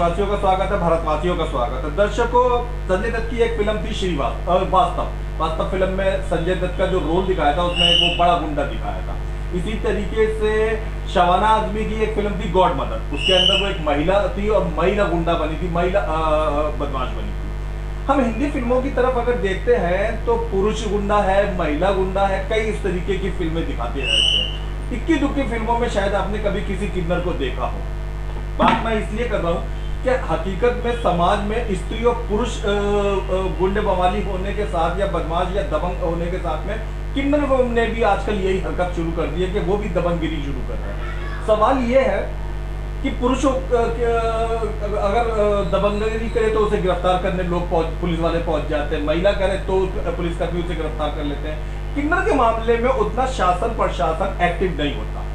देशवासियों का स्वागत है, भारतवासियों का स्वागत है। दर्शकों, संजय दत्त की एक फिल्म थी श्रीवास्तव वास्तव फिल्म में संजय दत्त का जो रोल दिखाया था उसमें वो बड़ा गुंडा दिखाया था। इसी तरीके से शबाना आजमी की एक फिल्म थी गॉड मदर, उसके अंदर वो एक महिला थी और महिला गुंडा बनी थी, महिला बदमाश बनी थी। हम हिंदी फिल्मों की तरफ अगर देखते हैं तो पुरुष गुंडा है, महिला गुंडा है, कई इस तरीके की फिल्में दिखाते रहते हैं। इक्की दुक्की फिल्मों में शायद आपने कभी किसी किन्नर को देखा हो। बात मैं इसलिए कर रहा हूँ कि हकीकत में समाज में स्त्री और पुरुष गुंडे बवाली होने के साथ या बदमाश या दबंग होने के साथ में किन्नर ने भी आजकल यही हरकत शुरू कर दी है कि वो भी दबंगगिरी शुरू कर रहे हैं। सवाल ये है कि पुरुष अगर दबंगगिरी करे तो उसे गिरफ्तार करने लोग पुलिस वाले पहुंच जाते हैं, महिला करे तो पुलिसकर्मी उसे गिरफ्तार कर लेते हैं। किन्नर के मामले में उतना शासन प्रशासन एक्टिव नहीं होता।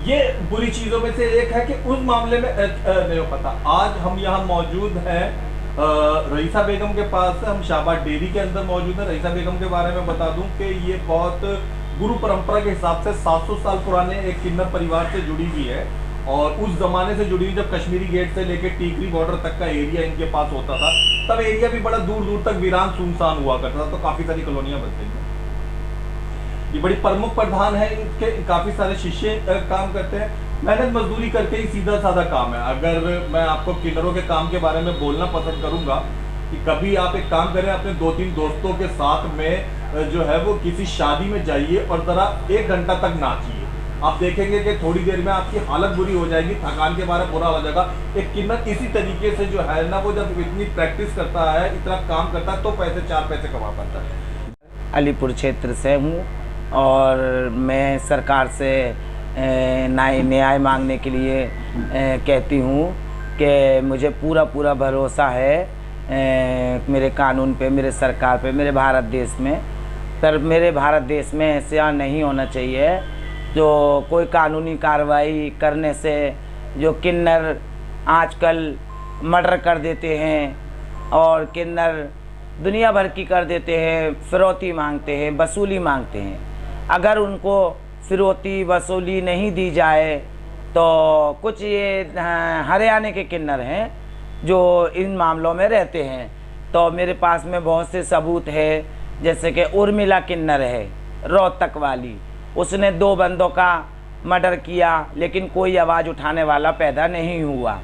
ये बुरी चीजों में से एक है कि उस मामले में नहीं हो पाता। आज हम यहाँ मौजूद हैं रईसा बेगम के पास, हम शाहबाद डेयरी के अंदर मौजूद हैं। रईसा बेगम के बारे में बता दूं कि ये बहुत गुरु परंपरा के हिसाब से 700 साल पुराने एक किन्नर परिवार से जुड़ी हुई है और उस जमाने से जुड़ी हुई जब कश्मीरी गेट से लेकर टीकरी बॉर्डर तक का एरिया इनके पास होता था, तब एरिया भी बड़ा दूर दूर तक वीरान सुनसान हुआ करता था, तो काफी सारी कॉलोनियां बस गई। ये बड़ी प्रमुख प्रधान है, इनके काफी सारे शिष्य काम करते हैं, मेहनत मजदूरी करके ही सीधा साधा काम है। अगर मैं आपको किन्नरों के काम के बारे में बोलना पसंद करूंगा कि कभी आप एक काम करें, अपने 2-3 दोस्तों के साथ में जो है वो किसी शादी में जाइए और जरा 1 घंटा तक नाचिए। आप देखेंगे कि थोड़ी देर में आपकी हालत बुरी हो जाएगी, थकान के बारे में बुरा हो जाएगा। एक किन्नर इसी तरीके से जो है ना, वो जब इतनी प्रैक्टिस करता है, इतना काम करता है, तो 4 पैसे कमा पाता है। अलीपुर क्षेत्र से हूँ और मैं सरकार से न्याय मांगने के लिए कहती हूँ कि मुझे पूरा भरोसा है मेरे कानून पे, मेरे सरकार पे, मेरे भारत देश में। पर मेरे भारत देश में ऐसा नहीं होना चाहिए जो कोई कानूनी कार्रवाई करने से जो किन्नर आजकल मर्डर कर देते हैं और किन्नर दुनिया भर की कर देते हैं, फिरौती मांगते हैं, वसूली मांगते हैं। अगर उनको फिरौती वसूली नहीं दी जाए तो कुछ ये हरियाणा के किन्नर हैं जो इन मामलों में रहते हैं, तो मेरे पास में बहुत से सबूत है। जैसे कि उर्मिला किन्नर है रोहतक वाली, उसने 2 बंदों का मर्डर किया लेकिन कोई आवाज़ उठाने वाला पैदा नहीं हुआ,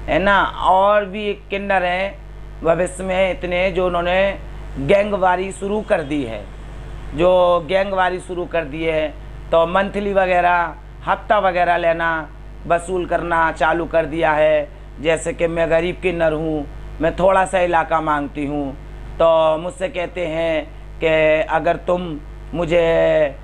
है ना। और भी एक किन्नर हैं भविष्य में इतने जो उन्होंने गैंगवारी शुरू कर दी है, शुरू कर दिए है, तो मंथली वगैरह हफ्ता वगैरह लेना वसूल करना चालू कर दिया है। जैसे कि मैं गरीब किन्नर हूँ, मैं थोड़ा सा इलाका मांगती हूँ तो मुझसे कहते हैं कि अगर तुम मुझे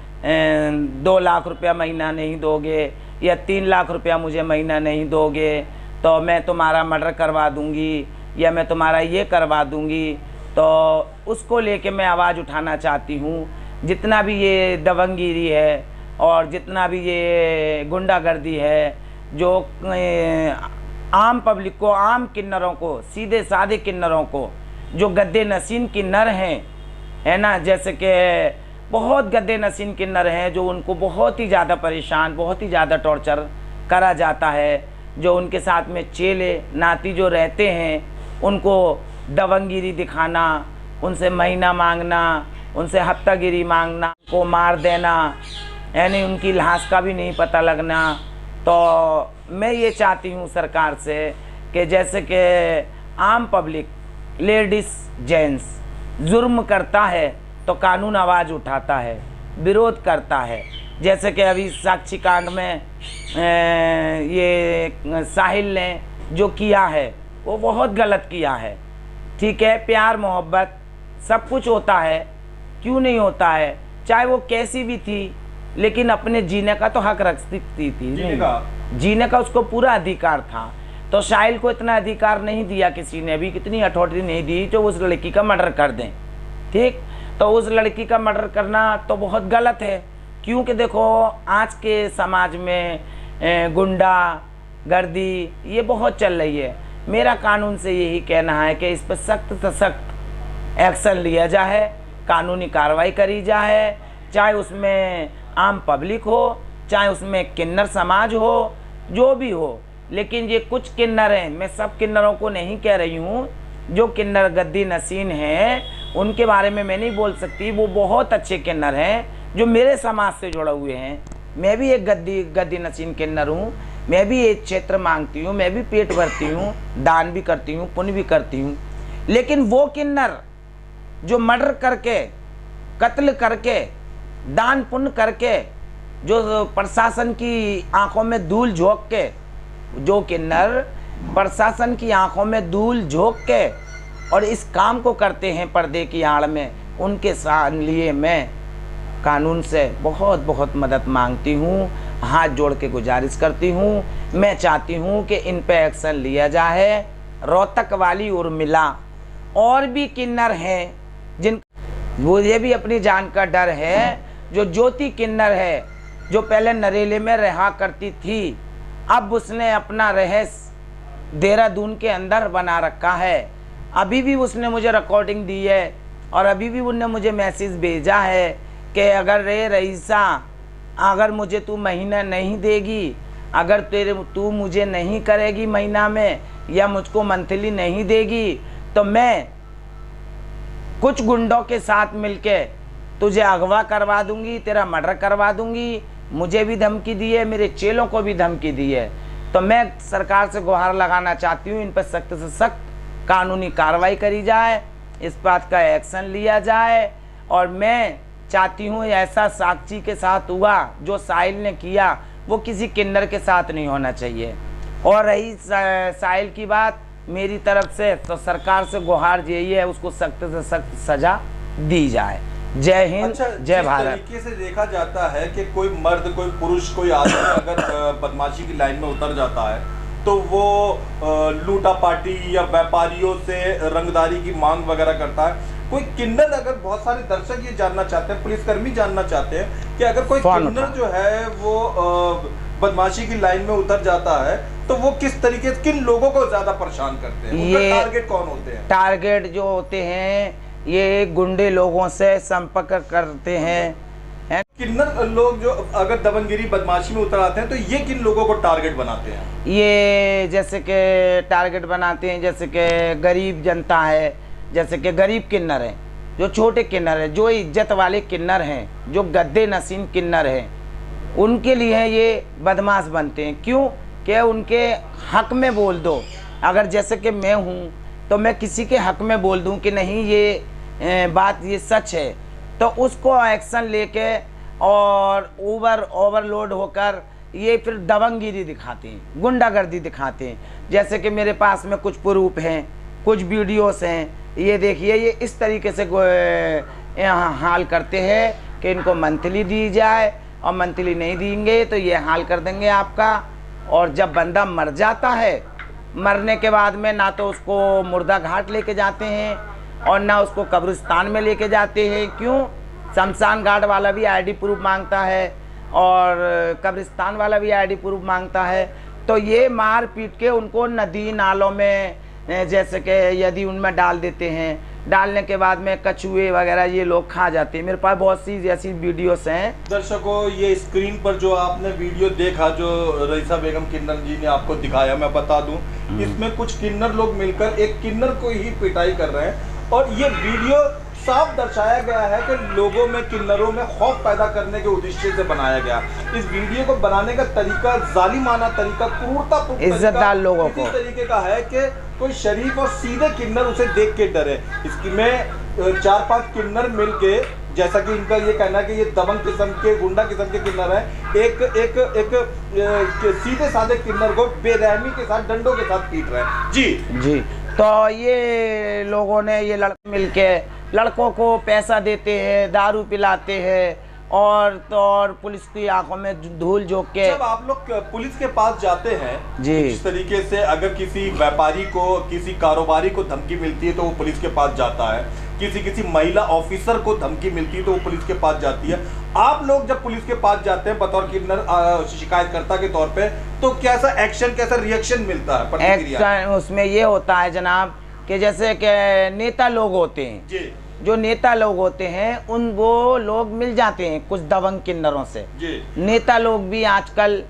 2 लाख रुपया महीना नहीं दोगे या 3 लाख रुपया मुझे महीना नहीं दोगे तो मैं तुम्हारा मर्डर करवा दूँगी या मैं तुम्हारा ये करवा दूँगी। तो उसको लेके मैं आवाज़ उठाना चाहती हूँ। जितना भी ये दबंगगिरी है और जितना भी ये गुंडागर्दी है, जो आम पब्लिक को, आम किन्नरों को, सीधे साधे किन्नरों को, जो गद्दे नशीन किन्नर हैं, है ना, जैसे कि बहुत गद्दे नशीन किन्नर हैं जो उनको बहुत ही ज़्यादा परेशान, बहुत ही ज़्यादा टॉर्चर करा जाता है। जो उनके साथ में चेले नाती जो रहते हैं उनको दबंगगिरी दिखाना, उनसे महीना मांगना, उनसे हफ्तागिरी मांगना, को मार देना, यानी उनकी लाश का भी नहीं पता लगना। तो मैं ये चाहती हूँ सरकार से कि जैसे कि आम पब्लिक, लेडीज़ जेंट्स जुर्म करता है तो कानून आवाज़ उठाता है, विरोध करता है। जैसे कि अभी साक्षी कांड में ये साहिल ने जो किया है वो बहुत गलत किया है। ठीक है, प्यार मोहब्बत सब कुछ होता है, क्यों नहीं होता है, चाहे वो कैसी भी थी, लेकिन अपने जीने का तो हक रखती थी, जीने का उसको पूरा अधिकार था। तो साहिल को इतना अधिकार नहीं दिया किसी ने भी, कितनी अथॉरिटी नहीं दी जो उस लड़की का मर्डर कर दें। ठीक, तो उस लड़की का मर्डर करना तो बहुत गलत है, क्योंकि देखो आज के समाज में गुंडा गर्दी ये बहुत चल रही है। मेरा कानून से यही कहना है कि इस पर सख्त से सख्त एक्शन लिया जाए, कानूनी कार्रवाई करी जाए, चाहे उसमें आम पब्लिक हो, चाहे उसमें किन्नर समाज हो, जो भी हो, लेकिन ये कुछ किन्नर हैं, मैं सब किन्नरों को नहीं कह रही हूँ, जो किन्नर गद्दी नसीन हैं उनके बारे में मैं नहीं बोल सकती। वो बहुत अच्छे किन्नर हैं जो मेरे समाज से जुड़े हुए हैं। मैं भी एक गद्दी नसीन किन्नर हूँ, मैं भी एक क्षेत्र मांगती हूँ, मैं भी पेट भरती हूँ, दान भी करती हूँ, पुण्य भी करती हूँ। लेकिन वो किन्नर जो मर्डर करके, कत्ल करके, दान पुण्य करके, जो प्रशासन की आंखों में धूल झोंक के, जो किन्नर प्रशासन की आंखों में धूल झोंक के और इस काम को करते हैं पर्दे की आड़ में, उनके साथ लिए मैं कानून से बहुत बहुत मदद मांगती हूँ, हाथ जोड़ के गुजारिश करती हूँ। मैं चाहती हूँ कि इन पे एक्शन लिया जाए। रोहतक वाली उर्मिला और भी किन्नर हैं जिन मुझे भी अपनी जान का डर है। जो ज्योति किन्नर है, जो पहले नरेले में रहा करती थी, अब उसने अपना रहस्य देहरादून के अंदर बना रखा है। अभी भी उसने मुझे रिकॉर्डिंग दी है और अभी भी उन्होंने मुझे मैसेज भेजा है कि अगर रे रईसा, अगर मुझे तू महीना नहीं देगी, अगर तू मुझे नहीं करेगी महीना में, या मुझको मंथली नहीं देगी, तो मैं कुछ गुंडों के साथ मिलके तुझे अगवा करवा दूंगी, तेरा मर्डर करवा दूंगी। मुझे भी धमकी दी है, मेरे चेलों को भी धमकी दी है। तो मैं सरकार से गुहार लगाना चाहती हूँ, इन पर सख्त से सख्त कानूनी कार्रवाई करी जाए, इस बात का एक्शन लिया जाए। और मैं चाहती हूँ ऐसा साक्षी के साथ हुआ जो साहिल ने किया, वो किसी किन्नर के साथ नहीं होना चाहिए। और रही साहिल की बात मेरी तरफ से, तो सरकार से गुहार यही है, उसको सख्त से सख्त सजा दी जाए। जय हिंद। अच्छा, जय भारत। तरीके से देखा जाता है कि कोई मर्द, कोई पुरुष, कोई आदमी अगर बदमाशी की लाइन में उतर जाता है तो वो लूटा पार्टी या व्यापारियों से रंगदारी की मांग वगैरह करता है। कोई किन्नर, अगर बहुत सारे दर्शक ये जानना चाहते हैं, पुलिसकर्मी जानना चाहते हैं कि अगर कोई किन्नर जो है वो बदमाशी की लाइन में उतर जाता है तो वो किस तरीके से, किन लोगों को ज्यादा परेशान करते हैं, उनका टारगेट कौन होते हैं? टारगेट जो होते हैं ये गुंडे लोगों से संपर्क करते हैं। किन्नर लोग जो अगर दबंगगिरी बदमाशी में उतर आते हैं तो ये किन लोगों को टारगेट बनाते हैं? ये जैसे कि टारगेट बनाते हैं, जैसे कि गरीब जनता है, जैसे कि गरीब किन्नर हैं, जो छोटे किन्नर हैं, जो इज्जत वाले किन्नर हैं, जो गद्दे नसीन किन्नर हैं, उनके लिए ये बदमाश बनते हैं। क्यों? कि उनके हक में बोल दो। अगर जैसे कि मैं हूँ तो मैं किसी के हक में बोल दूँ कि नहीं ये बात ये सच है, तो उसको एक्शन लेके और ओवरलोड होकर ये फिर दबंगगिरी दिखाते हैं, गुंडागर्दी दिखाते हैं। जैसे कि मेरे पास में कुछ प्रूफ हैं, कुछ वीडियोस हैं, ये देखिए, ये इस तरीके से हाल करते हैं कि इनको मंथली दी जाए, और मंथली नहीं देंगे तो ये हाल कर देंगे आपका। और जब बंदा मर जाता है, मरने के बाद में ना तो उसको मुर्दा घाट लेके जाते हैं और ना उसको कब्रिस्तान में लेके जाते हैं। क्यों? शमशान घाट वाला भी आईडी प्रूफ मांगता है और कब्रिस्तान वाला भी आईडी प्रूफ मांगता है। तो ये मार पीट के उनको नदी नालों में, जैसे कि यदि उनमें डाल देते हैं, डालने के बाद में कछुए वगैरह ये लोग खा जाते हैं। मेरे पास बहुत सी ऐसी वीडियोस हैं। दर्शकों, ये स्क्रीन पर जो आपने वीडियो देखा, जो रईसा बेगम किन्नर जी ने आपको दिखाया, मैं बता दूं, इसमें कुछ किन्नर लोग मिलकर एक किन्नर को ही पिटाई कर रहे हैं। और ये वीडियो साफ दर्शाया गया है कि लोगों में, किन्नरों में खौफ पैदा करने के उद्देश्य से बनाया गया। इस वीडियो को बनाने का तरीका, जालिमाना तरीका, क्रूरतापूर्ण इज्जतदार लोगों को इस तरीके का है कि कोई शरीफ और सीधे किन्नर उसे देख के डरे। इसकी में 4-5 किन्नर मिलके, जैसा कि इनका ये कहना है कि ये दबंग किस्म के, गुंडा किस्म के किन्नर हैं, एक सीधे साधे किन्नर को बेरहमी के साथ, डंडों के साथ पीट रहे हैं। जी। तो ये लोगों ने, ये लड़के मिलके लड़कों को पैसा देते हैं, दारू पिलाते हैं और पुलिस की आंखों में धूल झोंक के। जब आप लोग पुलिस के पास जाते हैं जी, इस तरीके से, अगर किसी व्यापारी को, किसी कारोबारी को धमकी मिलती है तो वो पुलिस के पास जाता है, किसी महिला ऑफिसर को धमकी मिलती है तो वो पुलिस के पास जाती है। आप लोग जब पुलिस के पास जाते हैं बतौर किन्नर शिकायतकर्ता के तौर पे, तो कैसा एक्शन, कैसा रिएक्शन मिलता है, प्रतिक्रिया? एक्शन उसमें ये होता है जनाब कि जैसे कि नेता लोग होते हैं जी, जो नेता लोग होते हैं वो लोग मिल जाते हैं कुछ दबंग किन्नरों से। जी। नेता लोग भी आजकल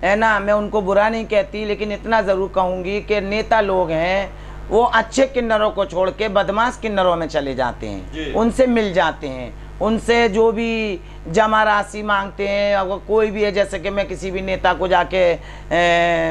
है ना, मैं उनको बुरा नहीं कहती, लेकिन इतना ज़रूर कहूँगी कि नेता लोग हैं वो अच्छे किन्नरों को छोड़ के बदमाश किन्नरों में चले जाते हैं, उनसे मिल जाते हैं, उनसे जो भी जमा राशि मांगते हैं। अगर कोई भी है, जैसे कि मैं किसी भी नेता को जाके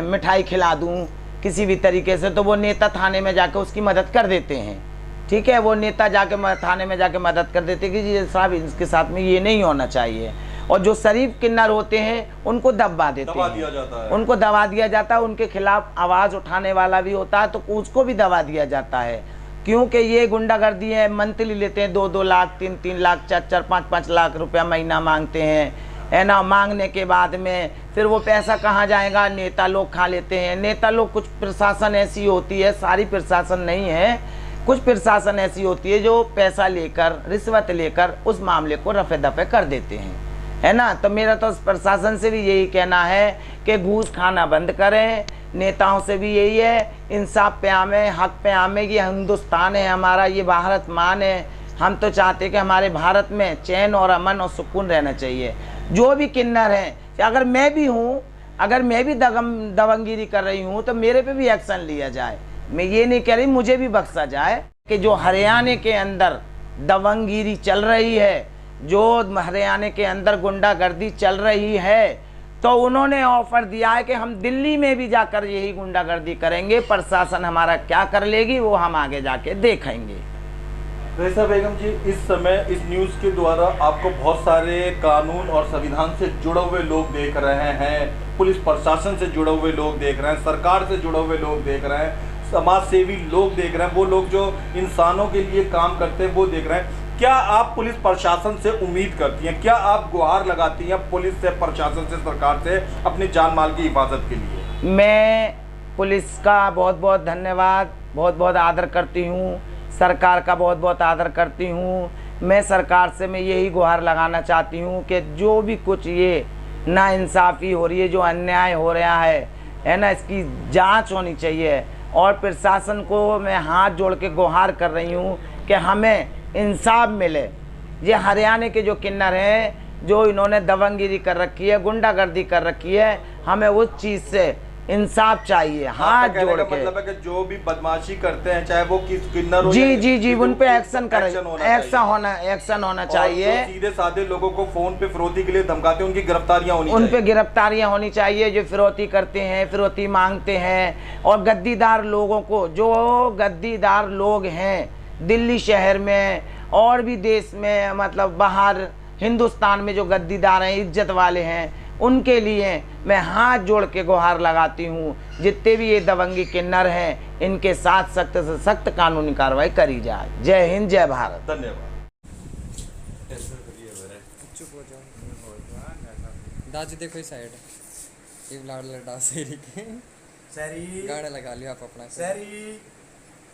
मिठाई खिला दूं किसी भी तरीके से, तो वो नेता थाने में जाके उसकी मदद कर देते हैं। ठीक है, वो नेता जाके थाने में जाके मदद कर देते हैं कि जी साहब इसके साथ में ये नहीं होना चाहिए। और जो शरीफ किन्नर होते हैं उनको दबा देते हैं, उनको दबा दिया जाता है। उनके खिलाफ आवाज़ उठाने वाला भी होता है तो उसको भी दबा दिया जाता है, क्योंकि ये गुंडागर्दी है। मंथली लेते हैं 2-2 लाख, 3-3 लाख, 4-4, 5-5 लाख रुपया महीना मांगते हैं, है ना। मांगने के बाद में फिर वो पैसा कहाँ जाएगा, नेता लोग खा लेते हैं। नेता लोग, कुछ प्रशासन ऐसी होती है, सारी प्रशासन नहीं है, कुछ प्रशासन ऐसी होती है जो पैसा लेकर, रिश्वत लेकर उस मामले को रफे दफे कर देते हैं, है ना। तो मेरा तो प्रशासन से भी यही कहना है कि घूस खाना बंद करें। नेताओं से भी यही है, इंसाफ पे आमे, हक पे आमे। ये हिंदुस्तान है हमारा, ये भारत मान है। हम तो चाहते कि हमारे भारत में चैन और अमन और सुकून रहना चाहिए। जो भी किन्नर हैं, अगर मैं भी हूँ, अगर मैं भी दबंगगिरी कर रही हूँ तो मेरे पे भी एक्शन लिया जाए। मैं ये नहीं कह रही मुझे भी बख्शा जाए। कि जो हरियाणा के अंदर दबंगगिरी चल रही है, जो हरियाणा के अंदर गुंडागर्दी चल रही है, तो उन्होंने ऑफर दिया है कि हम दिल्ली में भी जाकर यही गुंडागर्दी करेंगे। प्रशासन हमारा क्या कर लेगी वो हम आगे जाके देखेंगे। रईसा बेगम जी, इस समय इस न्यूज़ के द्वारा आपको बहुत सारे कानून और संविधान से जुड़े हुए लोग देख रहे हैं, पुलिस प्रशासन से जुड़े हुए लोग देख रहे हैं, सरकार से जुड़े हुए लोग देख रहे हैं, समाज सेवी लोग देख रहे हैं, वो लोग जो इंसानों के लिए काम करते हैं वो देख रहे हैं। क्या आप पुलिस प्रशासन से उम्मीद करती हैं, क्या आप गुहार लगाती हैं पुलिस से, प्रशासन से, सरकार से अपनी जान माल की हिफाजत के लिए? मैं पुलिस का बहुत बहुत धन्यवाद, बहुत बहुत आदर करती हूँ, सरकार का बहुत बहुत आदर करती हूँ। मैं सरकार से मैं यही गुहार लगाना चाहती हूँ कि जो भी कुछ ये नाइंसाफ़ी हो रही है, जो अन्याय हो रहा है ना, इसकी जांच होनी चाहिए। और प्रशासन को मैं हाथ जोड़ के गुहार कर रही हूँ कि हमें इंसाफ मिले। ये हरियाणा के जो किन्नर हैं, जो इन्होंने दबंगगिरी कर रखी है, गुंडागर्दी कर रखी है, हमें उस चीज़ से इंसाफ चाहिए। हाथ जोड़ के मतलब है कि जो भी बदमाशी करते हैं, चाहे वो किस किन्नर हो, जी उन पे एक्शन करें, एक्शन होना चाहिए। सीधे साधे लोगों को फोन पे फिरौती के लिए धमकाते हैं, उनकी गिरफ्तारियां होनी चाहिए, उन पे गिरफ्तारियां होनी चाहिए। जो फिरौती करते हैं, फिरौती मांगते हैं, और गद्दीदार लोगों को, जो गद्दीदार लोग हैं दिल्ली शहर में और भी देश में, मतलब बाहर हिंदुस्तान में जो गद्दीदार हैं, इज्जत वाले हैं, उनके लिए मैं हाथ जोड़ के गुहार लगाती हूँ। जितने भी ये दबंगी किन्नर हैं, इनके साथ सख्त से सख्त कानूनी कार्रवाई करी जाए। जय हिंद, जय भारत। धन्यवाद। दाजी देखो इस साइड एक लाड़ लड़ा सेरी के सरी गाड़ा लगा लिया आप अपना सरी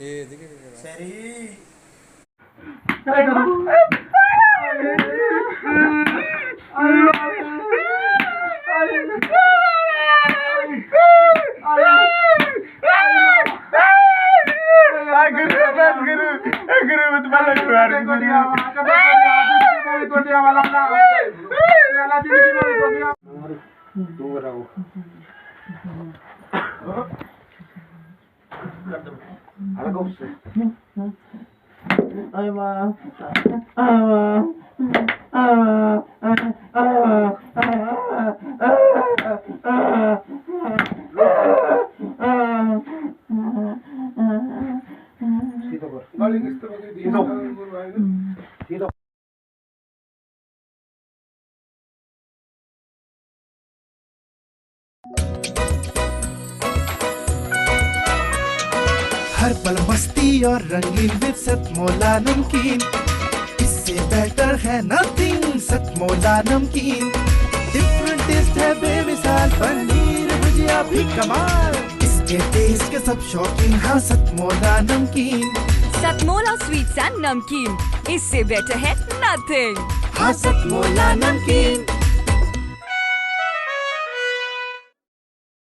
ये देखिए सरी हर पल मस्ती और रंगीन विद सतमोला नमकीन, इससे बेटर है नथिंग। सतमोला नमकीन डिफरेंट टेस्ट है बेमिसाल, पनीर भुजिया भी कमाल, इसके टेस्ट के सब शौकीन। हाँ सतमोला नमकीन, सतमोला स्वीट्स एंड नमकीन, इससे बेटर है नथिंग। हाँ सतमोला नमकीन।